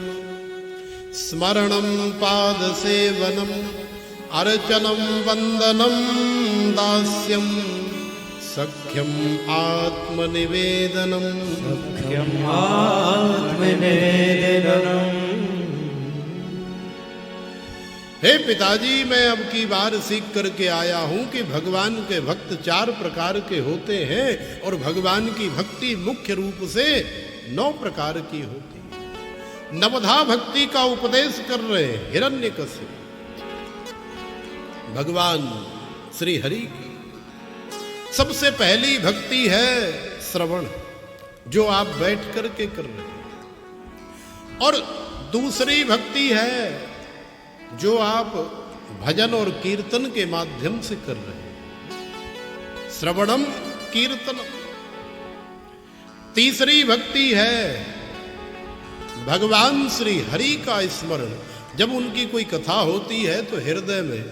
स्मरणम पाद सेवनम अर्चनम वंदनम दास्यम सख्यम आत्मनिवेदनम। सख्यम आत्मनिवेदनम। हे पिताजी, मैं अब की बार सीख करके आया हूं कि भगवान के भक्त 4 प्रकार के होते हैं और भगवान की भक्ति मुख्य रूप से 9 प्रकार की होती है। नवधा भक्ति का उपदेश कर रहे हैं हिरण्यकश्यप भगवान श्री हरि की। सबसे पहली भक्ति है श्रवण, जो आप बैठ करके कर रहे हैं, और दूसरी भक्ति है जो आप भजन और कीर्तन के माध्यम से कर रहे हैं, श्रवणम कीर्तनम। तीसरी भक्ति है भगवान श्री हरि का स्मरण। जब उनकी कोई कथा होती है तो हृदय में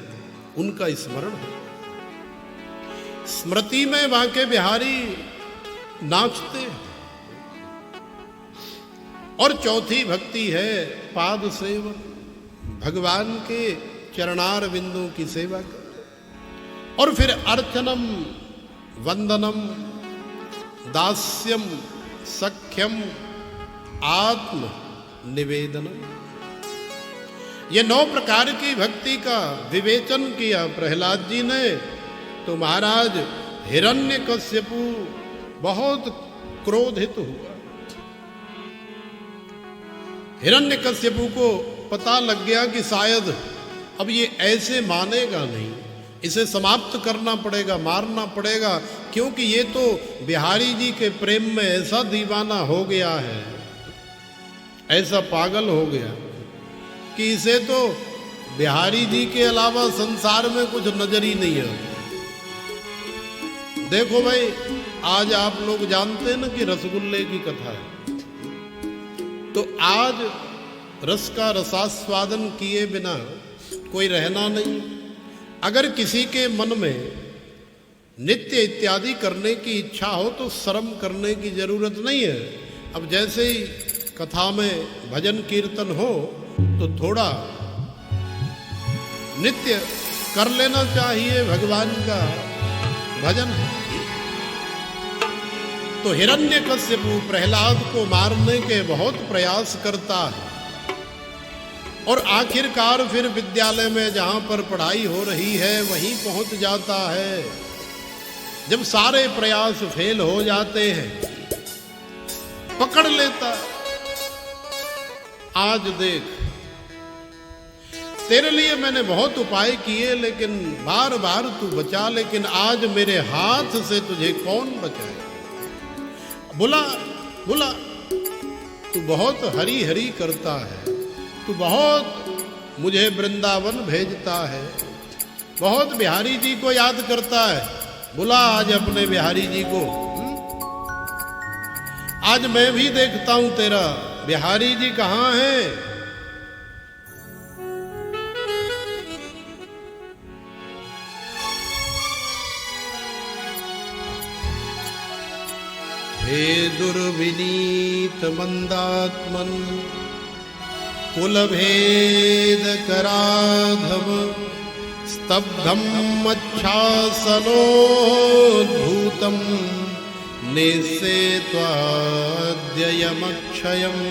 उनका स्मरण है, स्मृति में बांके बिहारी नाचते हैं। और चौथी भक्ति है पाद सेवन, भगवान के चरणार बिंदु की सेवा कर। और फिर अर्चनम वंदनम दास्यम सख्यम आत्म निवेदनम। ये 9 प्रकार की भक्ति का विवेचन किया प्रहलाद जी ने। तो महाराज हिरण्यकश्यपु बहुत क्रोधित हुआ। हिरण्यकश्यपु को पता लग गया कि शायद अब ये ऐसे मानेगा नहीं, इसे समाप्त करना पड़ेगा, मारना पड़ेगा, क्योंकि ये तो बिहारी जी के प्रेम में ऐसा दीवाना हो गया है, ऐसा पागल हो गया कि इसे तो बिहारी जी के अलावा संसार में कुछ नजर ही नहीं है। देखो भाई, आज आप लोग जानते हैं ना कि रसगुल्ले की कथा है, तो आज रस का रसास्वादन किए बिना कोई रहना नहीं। अगर किसी के मन में नित्य इत्यादि करने की इच्छा हो तो शर्म करने की जरूरत नहीं है। अब जैसे ही कथा में भजन कीर्तन हो तो थोड़ा नित्य कर लेना चाहिए भगवान का भजन। तो हिरण्यकश्यपु प्रहलाद को मारने के बहुत प्रयास करता है और आखिरकार फिर विद्यालय में जहां पर पढ़ाई हो रही है वहीं पहुंच जाता है। जब सारे प्रयास फेल हो जाते हैं पकड़ लेता, आज देख तेरे लिए मैंने बहुत उपाय किए लेकिन बार बार तू बचा, लेकिन आज मेरे हाथ से तुझे कौन बचाए। बुला बुला, तू बहुत हरी हरी करता है, तू बहुत मुझे वृंदावन भेजता है, बहुत बिहारी जी को याद करता है। बुला आज अपने बिहारी जी को। आज मैं भी देखता हूं तेरा बिहारी जी कहां है। हे दुर्विनीत मंदात्मन कुल भेद कराधम स्तब्धं मच्छासनोद्भूतं निःसेत्वाद्ययमक्षयम्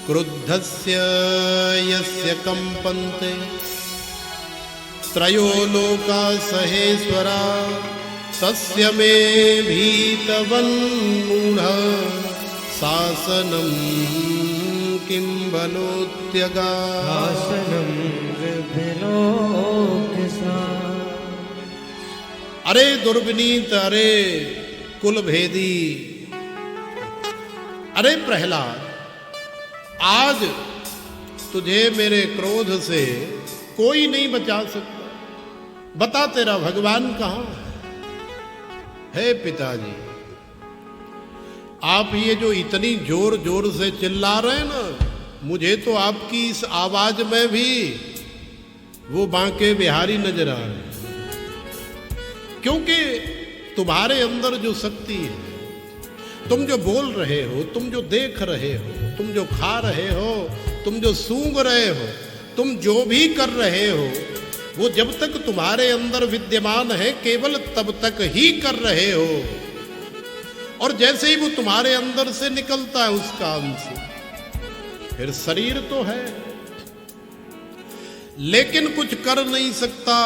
क्रुद्धस्य यस्य कंपन्ते त्रयो लोका सहेश्वरा तस्य मे भीतवन्मूढ शासनं किं बलोत्यगा अरे दुर्विनीत, अरे कुलभेदी, अरे प्रहलाद, आज तुझे मेरे क्रोध से कोई नहीं बचा सकता। बता तेरा भगवान कहाँ है? पिताजी, आप ये जो इतनी जोर जोर से चिल्ला रहे हैं ना, मुझे तो आपकी इस आवाज में भी वो बांके बिहारी नजर आ रहे हैं। क्योंकि तुम्हारे अंदर जो शक्ति है, तुम जो बोल रहे हो, तुम जो देख रहे हो, तुम जो खा रहे हो, तुम जो सूंघ रहे हो, तुम जो भी कर रहे हो, वो जब तक तुम्हारे अंदर विद्यमान है केवल तब तक ही कर रहे हो। और जैसे ही वो तुम्हारे अंदर से निकलता है उसका अंश, फिर शरीर तो है लेकिन कुछ कर नहीं सकता।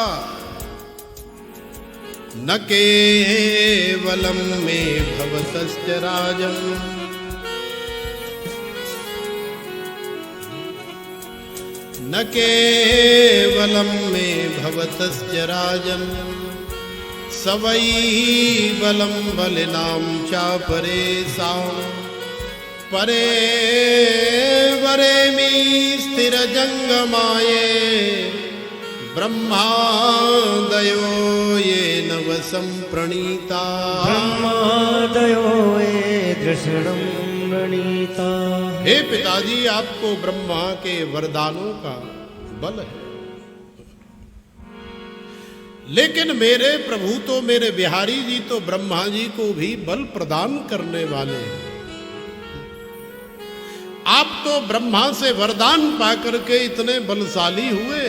न केवलं मे भवतश्च राजन् न केवलं मे भवतश्च राजन् स वै बलं बलिनां चापरेषां परे वरेमि स्थिरजङ्गमाये ब्रह्मादयो ये नवसं प्रणीता ब्रह्मादयो ये दृषणं प्रणीता। हे पिताजी, आपको ब्रह्मा के वरदानों का बल है, लेकिन मेरे प्रभु तो, मेरे बिहारी जी तो ब्रह्मा जी को भी बल प्रदान करने वाले हैं। आप तो ब्रह्मा से वरदान पाकर के इतने बलशाली हुए,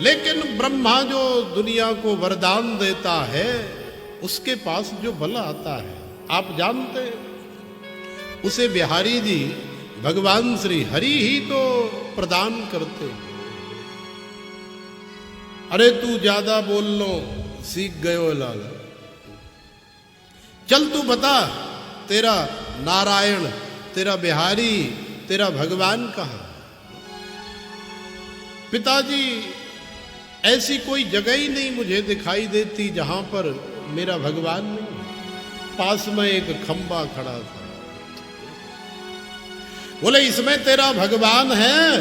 लेकिन ब्रह्मा जो दुनिया को वरदान देता है उसके पास जो बल आता है आप जानते हैं, उसे बिहारी जी भगवान श्री हरि ही तो प्रदान करते। अरे तू ज्यादा बोल लो, सीख गयो लाला। चल तू बता, तेरा नारायण, तेरा बिहारी, तेरा भगवान कहाँ? पिताजी, ऐसी कोई जगह ही नहीं मुझे दिखाई देती जहां पर मेरा भगवान नहीं। पास में एक खंबा खड़ा था, बोले इसमें तेरा भगवान है।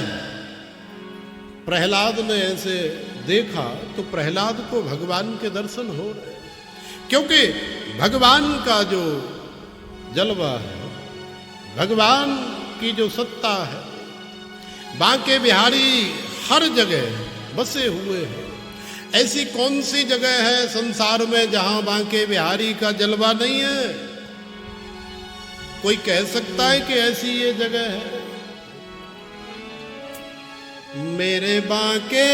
प्रहलाद ने ऐसे देखा तो प्रहलाद को भगवान के दर्शन हो रहे, क्योंकि भगवान का जो जलवा है, भगवान की जो सत्ता है, बांके बिहारी हर जगह बसे हुए हैं। ऐसी कौन सी जगह है संसार में जहां बांके बिहारी का जलवा नहीं है? कोई कह सकता है कि ऐसी ये जगह है? मेरे बांके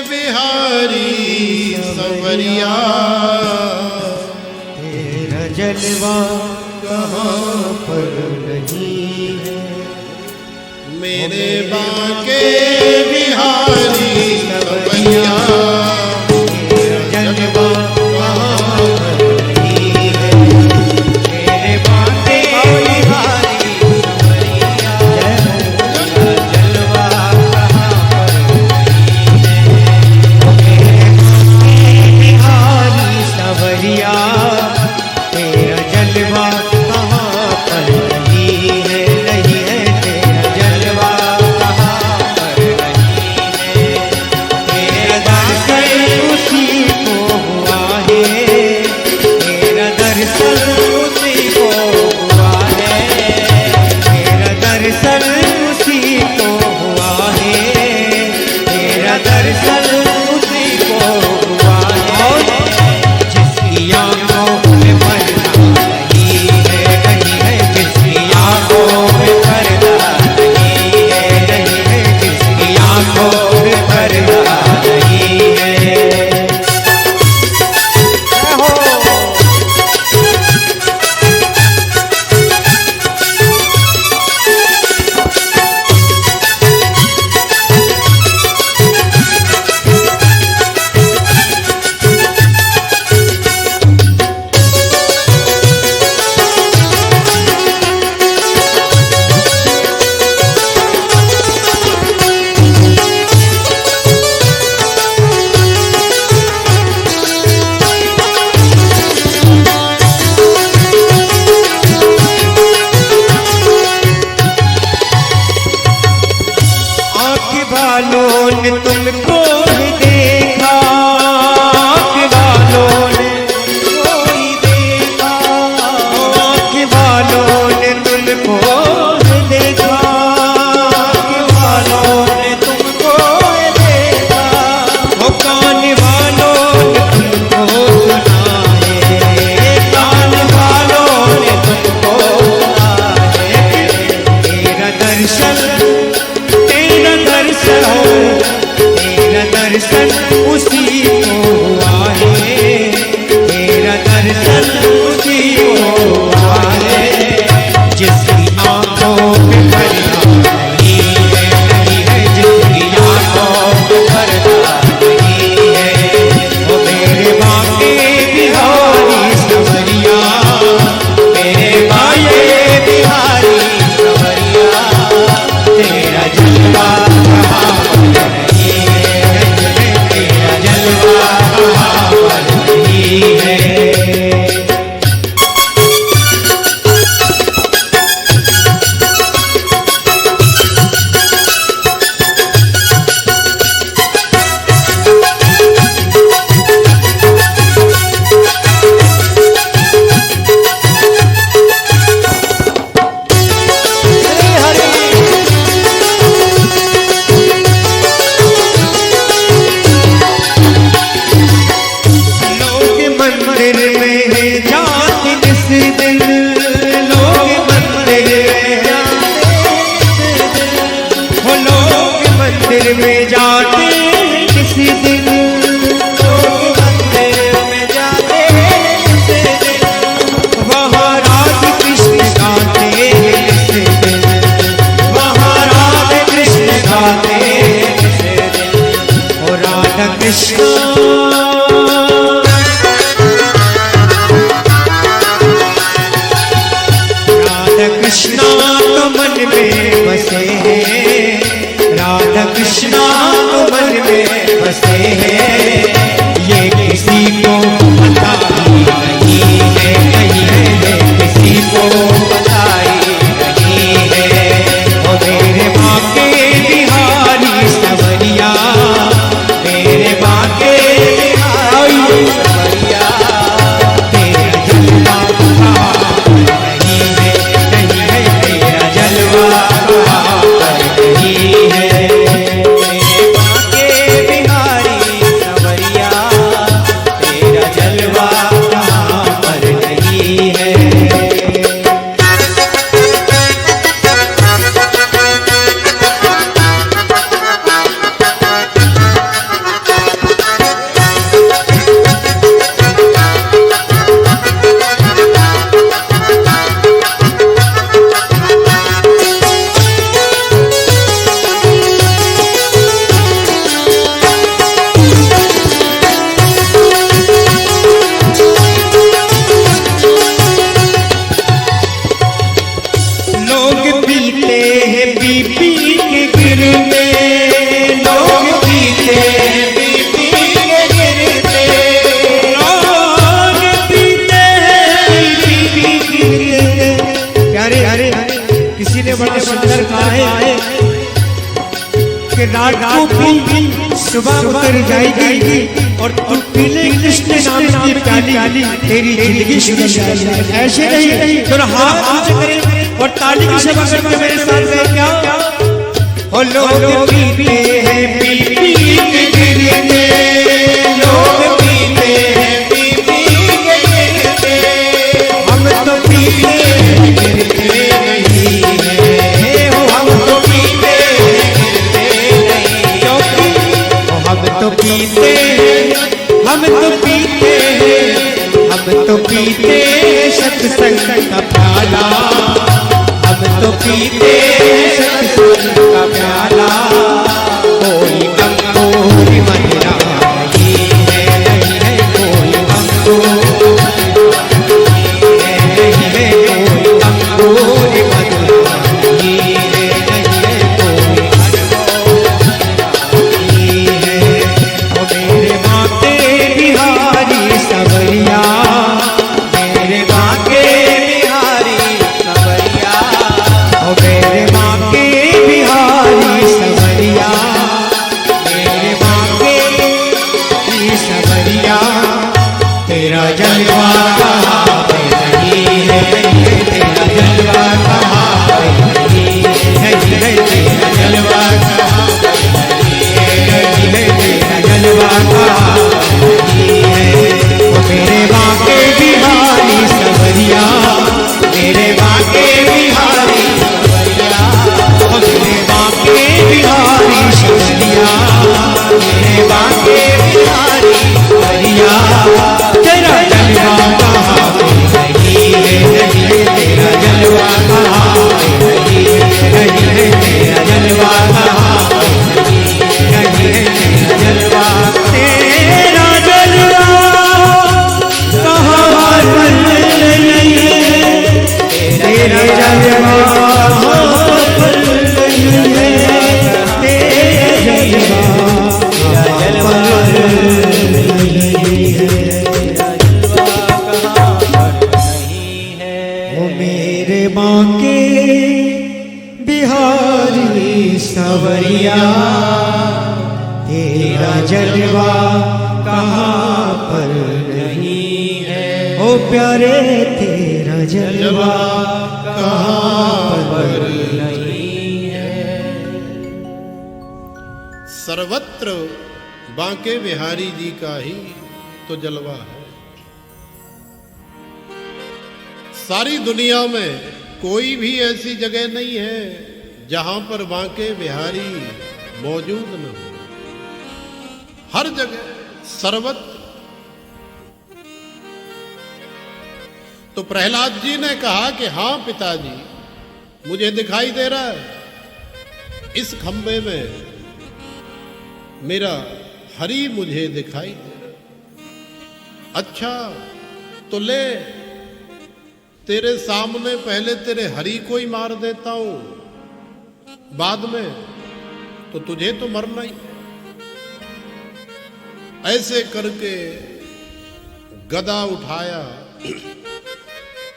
बिहारी सवरिया तेरा जलवा कहाँ पर नहीं है। मेरे बांके बिहारी सवरिया तेरा जलवा कहाँ पर नहीं है। मेरे बांके बिहारी सवरिया तेरा जलवा कहाँ पर नहीं है। मेरे बांके बिहारी सवरिया तेरा जलवा कहाँ पर नहीं है। नहीं है तेरा जलवा कहाँ पर नहीं है। तेरा दर्शन उसी को हुआ है। तेरा दर्शन उसी को हुआ है। तेरा दर्शन उसी को हुआ है। तेरा दर्शन उसी को हुआ है। जिसकी आंखों में पर्दा नहीं है, नहीं है। जिसकी आंखों में पर्दा नहीं है, मंदिर में जाते जिस दिन, लोग मंदिर में जाते, वो लोग मंदिर में जाते जिस दिन, लोग मंदिर में जाते जिस दिन, वहाँ राधे कृष्ण गाते जिस दिन, वहाँ राधे कृष्ण गाते जिस दिन, ओ राधा कृष्ण कृष्णा तो मन में बसे हैं, राधा कृष्णा तो मन में बसे हैं, ये किसी को पता नहीं है, ये किसी को पता नहीं है। ओ मेरे बाके बिहारी सवरिया, मेरे बाके बिहारी सवरिया, तेरा जलवा रात को भी सुबह उतर जाएगी और तू पीले कृष्ण नाम की प्याली, तेरी जिंदगी सुधर जाएगी। ऐसे नहीं तो हाथ ऊंचे करे और ताली की सेवा करके मेरे साथ में क्या हो। लोग पीते हैं पी पी के गिरते, लोग पीते हैं पी पी के गिरते, हम तो पीते गिरते नहीं है, हम तो पीते हम तो पीते हम तो पीते हम तो पीते सत्संग का प्याला, हम तो पीते सत्संग का प्याला, कोई अंगूरी मदिरा नहीं है, कोई अंगूरी नहीं है, कोई अंगूरी मदिरा नहीं है, मेरे बाके बिहारी सवरिया, मेरे बाके बिहारी सवरिया, ओ मेरे बाके बिहारी सवरिया, मेरे बाके सवरिया, तेरा जलवा कहाँ पे नहीं है, तेरा जलवा कहाँ पे नहीं है, तेरा जलवा कहाँ जलवा कहाँ नहीं है। वो मेरे बाके बिहारी सवरिया, मेरे बाके बिहारी सवरिया, वो मेरे बाके बिहारी सवरिया, मेरे बाके बिहारी सवरिया, तेरा जलवा कहाँ नहीं है, तेरा जलवा कहाँ नहीं है, तेरा जलवा कहाँ नहीं है, जलवा तेरा जलवा कहाँ नहीं है, तेरा जलवा नहीं है, तेरा जलवा नहीं है। वो मेरे बाके बिहारी सवरिया, तेरा जलवा कहाँ पर नहीं है, ओ प्यारे तेरा जलवा कहाँ पर नहीं है। सर्वत्र बांके बिहारी जी का ही तो जलवा है। सारी दुनिया में कोई भी ऐसी जगह नहीं है जहां पर बांके बिहारी मौजूद न हो। हर जगह सर्वत्र। तो प्रहलाद जी ने कहा कि हां पिताजी, मुझे दिखाई दे रहा है इस खंबे में मेरा हरि मुझे दिखाई दे रहा है। अच्छा तो ले, तेरे सामने पहले तेरे हरि को ही मार देता हूं, बाद में तो तुझे तो मरना ही। ऐसे करके गदा उठाया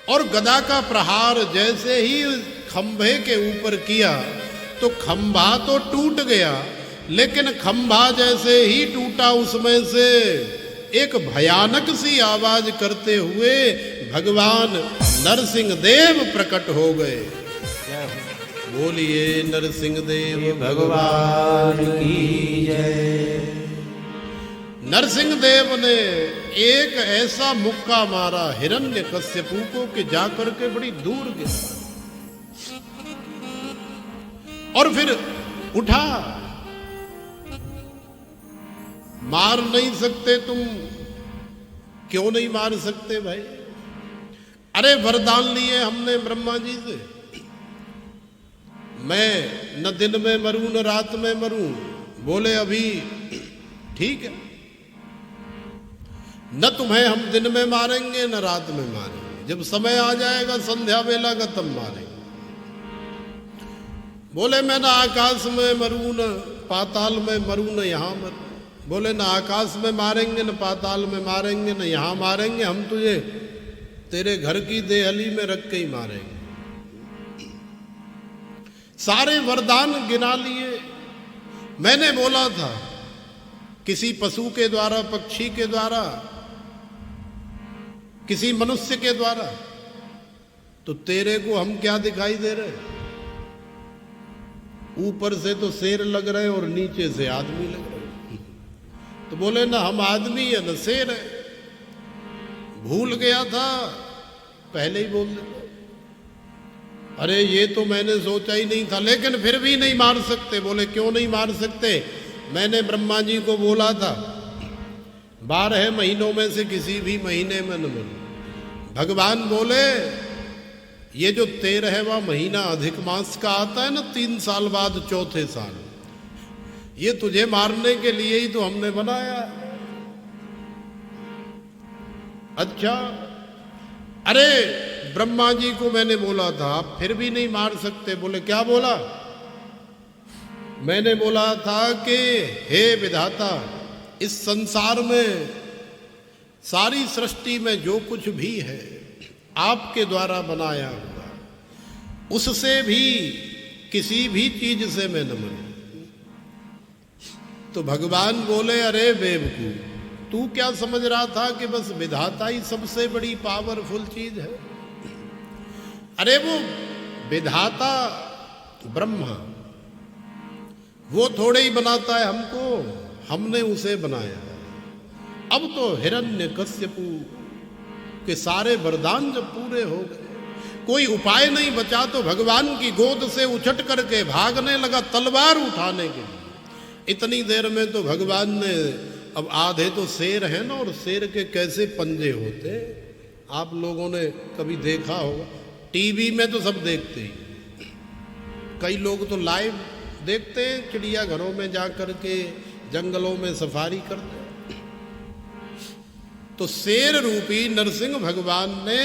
और गदा का प्रहार जैसे ही खंभे के ऊपर किया तो खंभा तो टूट गया, लेकिन खंभा जैसे ही टूटा उसमें से एक भयानक सी आवाज करते हुए भगवान नरसिंह देव प्रकट हो गए। बोलिए नरसिंह देव भगवान की जय। नरसिंह देव ने एक ऐसा मुक्का मारा हिरण्यकश्यपु को कि जाकर के बड़ी दूर गिरा और फिर उठा। मार नहीं सकते तुम, क्यों नहीं मार सकते भाई? अरे वरदान लिए हमने ब्रह्मा जी से, मैं न दिन में मरूं न रात में मरूं। बोले अभी ठीक है, न तुम्हें हम दिन में मारेंगे न रात में मारेंगे, जब समय आ जाएगा संध्या वेला का तब मारेंगे। बोले मैं न आकाश में मरूं न पाताल में मरूं न यहां मरूं। बोले न आकाश में मारेंगे न पाताल में मारेंगे न यहां मारेंगे, हम तुझे तेरे घर की देहली में रख के ही मारेंगे। सारे वरदान गिना लिए। मैंने बोला था किसी पशु के द्वारा, पक्षी के द्वारा, किसी मनुष्य के द्वारा, तो तेरे को हम क्या दिखाई दे रहे? ऊपर से तो शेर लग रहे और नीचे से आदमी लग रहे। तो बोले ना हम आदमी है न शेर है। भूल गया था, पहले ही बोल देता। अरे ये तो मैंने सोचा ही नहीं था, लेकिन फिर भी नहीं मार सकते। बोले क्यों नहीं मार सकते? मैंने ब्रह्मा जी को बोला था 12 महीनों में से किसी भी महीने में न मरूं। भगवान बोले ये जो 13वां महीना अधिक मास का आता है ना, 3 साल बाद चौथे साल, ये तुझे मारने के लिए ही तो हमने बनाया। अच्छा, अरे ब्रह्मा जी को मैंने बोला था आप फिर भी नहीं मार सकते। बोले क्या बोला? मैंने बोला था कि हे विधाता, इस संसार में सारी सृष्टि में जो कुछ भी है आपके द्वारा बनाया हुआ, उससे भी किसी भी चीज से मैं न मरूं। तो भगवान बोले अरे बेवकूफ, तू क्या समझ रहा था कि बस विधाता ही सबसे बड़ी पावरफुल चीज है? अरे वो विधाता ब्रह्मा, वो थोड़े ही बनाता है हमको, हमने उसे बनाया। अब तो हिरण्यकश्यपु के सारे वरदान जब पूरे हो गए, कोई उपाय नहीं बचा तो भगवान की गोद से उछट करके भागने लगा तलवार उठाने के लिए। इतनी देर में तो भगवान ने, अब आधे तो शेर है ना, और शेर के कैसे पंजे होते आप लोगों ने कभी देखा होगा। टीवी में तो सब देखते ही, कई लोग तो लाइव देखते हैं, चिड़िया घरों में जाकर के जंगलों में सफारी करते। तो शेर रूपी नरसिंह भगवान ने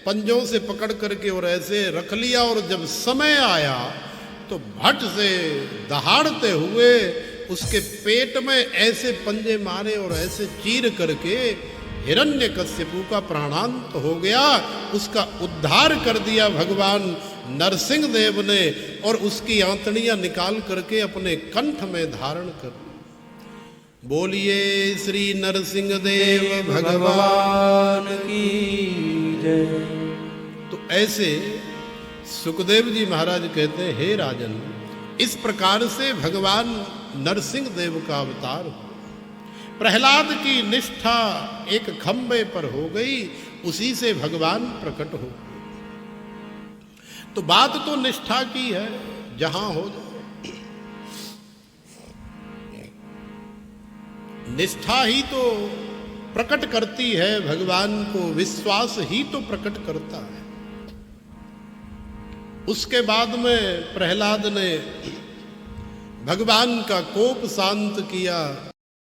पंजों से पकड़ करके और ऐसे रख लिया, और जब समय आया तो भट से दहाड़ते हुए उसके पेट में ऐसे पंजे मारे और ऐसे चीर करके हिरण्यकश्यपु का प्राणांत हो गया। उसका उद्धार कर दिया भगवान नरसिंह देव ने, और उसकी आंतड़ियां निकाल करके अपने कंठ में धारण कर। बोलिए श्री नरसिंह देव भगवान की जय। तो ऐसे सुखदेव जी महाराज कहते हैं, हे राजन, इस प्रकार से भगवान नरसिंह देव का अवतार हो। प्रहलाद की निष्ठा एक खंबे पर हो गई उसी से भगवान प्रकट हो। तो बात तो निष्ठा की है, जहां हो जाए। निष्ठा ही तो प्रकट करती है भगवान को, विश्वास ही तो प्रकट करता है। उसके बाद में प्रहलाद ने भगवान का कोप शांत किया,